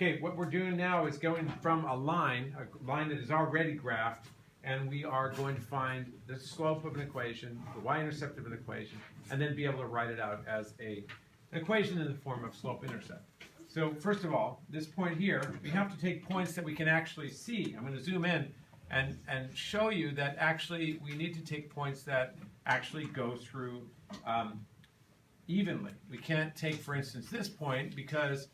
Okay, what we're doing now is going from a line that is already graphed, and we are going to find the slope of an equation, the y-intercept of an equation, and then be able to write it out as an equation in the form of slope-intercept. So first of all, this point here, we have to take points that we can actually see. I'm going to zoom in and show you that actually we need to take points that actually go through evenly. We can't take, for instance, this point because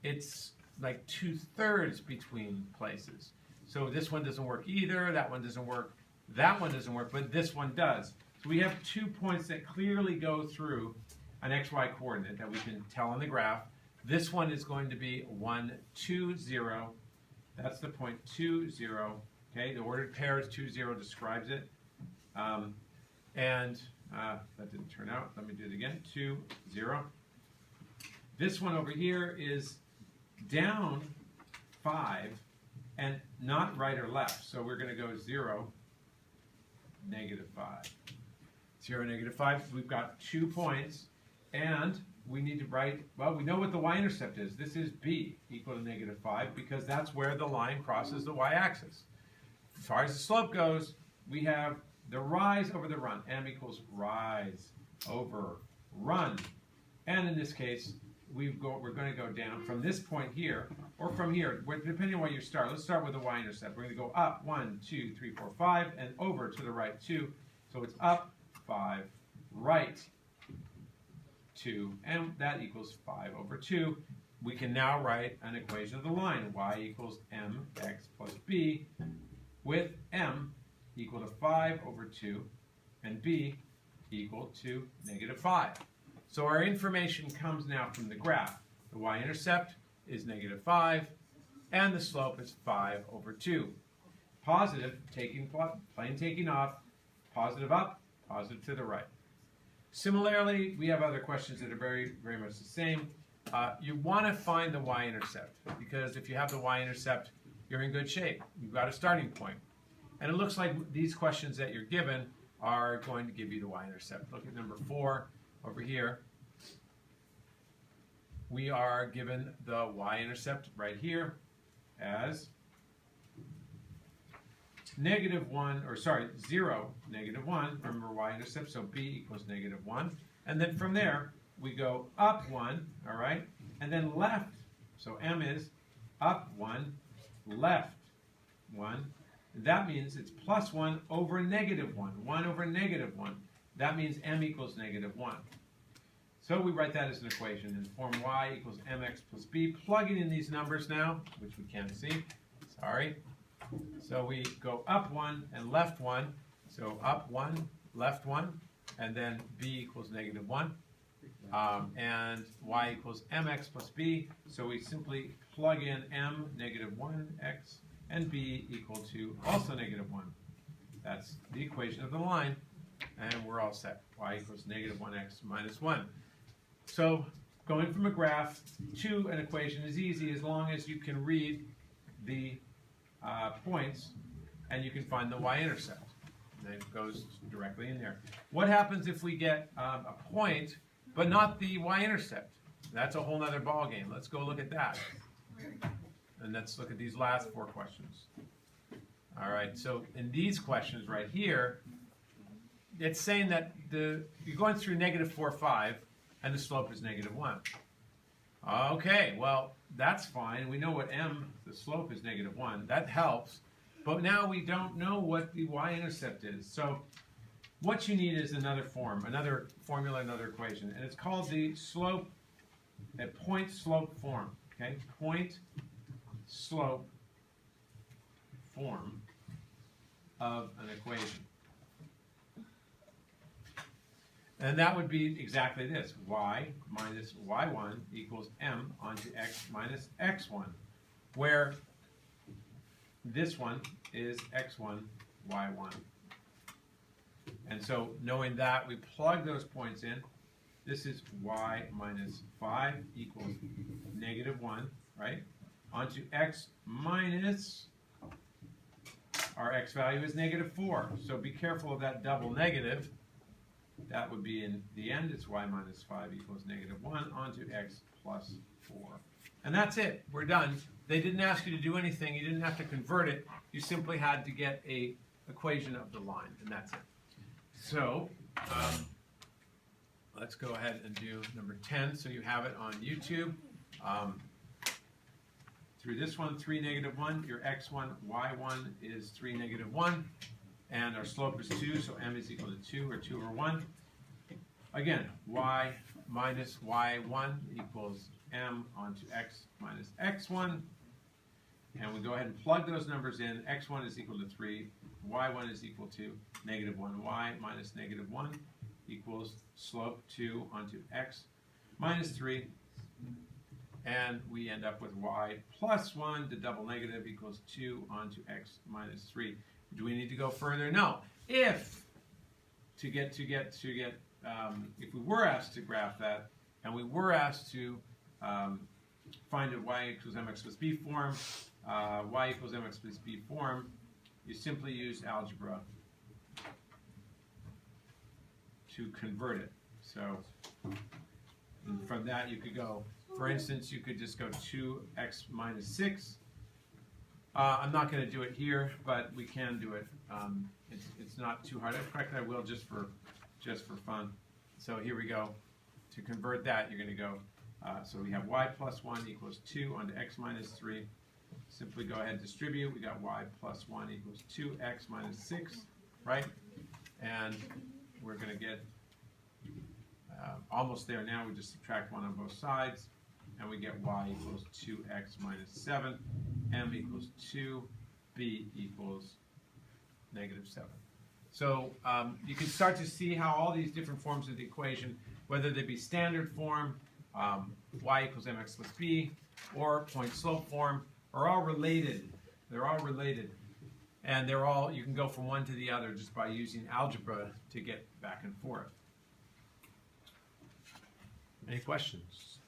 it's like 2/3 between places. So this one doesn't work either, that one doesn't work, that one doesn't work, but this one does. So we have 2 points that clearly go through an xy coordinate that we can tell on the graph. This one is going to be 1, 2, 0. That's the point 2, 0. Okay, the ordered pair is 2, 0 describes it. That didn't turn out. Let me do it again. 2, 0. This one over here is down 5 and not right or left. So we're going to go 0, -5. 0, -5. We've got 2 points, and we need to write, well, we know what the y-intercept is. This is b equal to -5 because that's where the line crosses the y-axis. As far as the slope goes, we have the rise over the run. M equals rise over run. And in this case, we're going to go down from this point here, or from here, depending on where you start. Let's start with the y-intercept. We're going to go up 1, 2, 3, 4, 5, and over to the right 2. So it's up 5, right 2, and that equals 5 over 2. We can now write an equation of the line, y equals mx plus b, with m equal to 5 over 2, and b equal to -5. So our information comes now from the graph. The y-intercept is -5, and the slope is 5 over 2. Positive, plane taking off, positive up, positive to the right. Similarly, we have other questions that are very, very much the same. You want to find the y-intercept, because if you have the y-intercept, you're in good shape. You've got a starting point. And it looks like these questions that you're given are going to give you the y-intercept. Look at number 4 over here. We are given the y-intercept right here as 0, -1. Remember y-intercept, so b equals -1. And then from there, we go up 1, all right? And then left, so m is up 1, left 1. That means it's plus 1 over -1. 1 over -1. That means m equals -1. So we write that as an equation in the form y equals mx plus b, plugging in these numbers now, which we can't see. Sorry. So we go up 1 and left 1. So up 1, left 1, and then b equals -1. And y equals mx plus b. So we simply plug in m, -1x, and b equal to also -1. That's the equation of the line, and we're all set. Y equals -1x minus 1. So going from a graph to an equation is easy as long as you can read the points and you can find the y-intercept. And it goes directly in there. What happens if we get a point but not the y-intercept? That's a whole other ball game. Let's go look at that. And let's look at these last 4 questions. All right, so in these questions right here, it's saying that you're going through -4, 5, and the slope is -1. Okay, well, that's fine. We know what the slope is -1. That helps. But now we don't know what the y-intercept is. So what you need is another formula, another equation. And it's called the point-slope form. Okay, point-slope form of an equation. And that would be exactly this. Y minus y1 equals m onto x minus x1, where this one is x1, y1. And so knowing that, we plug those points in. This is y minus 5 equals -1, right? Onto x minus, our x value is -4. So be careful of that double negative. That would be in the end, it's y minus 5 equals -1 onto x plus 4. And that's it. We're done. They didn't ask you to do anything. You didn't have to convert it. You simply had to get a equation of the line, and that's it. So let's go ahead and do number 10. So you have it on YouTube. Through this one, 3, -1, your x1, y1 is 3, -1, and our slope is 2, so m is equal to 2, or 2 over 1. Again, y minus y1 equals m onto x minus x1, and we go ahead and plug those numbers in. X1 is equal to 3, y1 is equal to -1, y minus -1 equals slope 2 onto x minus 3, and we end up with y plus 1, the double negative, equals 2 onto x minus 3. Do we need to go further? No. If if we were asked to graph that, and we were asked to find a y equals mx plus b form, y equals mx plus b form, you simply use algebra to convert it. So from that you could go, for instance, you could just go 2x minus 6. I'm not going to do it here, but we can do it. It's not too hard. In fact, I will just for fun. So here we go. To convert that, you're going to go, so we have y plus 1 equals 2 onto x minus 3. Simply go ahead and distribute. We got y plus 1 equals 2x minus 6, right? And we're going to get almost there now. We just subtract 1 on both sides, and we get y equals 2x minus 7, m equals 2, b equals -7. So you can start to see how all these different forms of the equation, whether they be standard form, y equals mx plus b, or point slope form, are all related. They're all related. And they're all, you can go from one to the other just by using algebra to get back and forth. Any questions?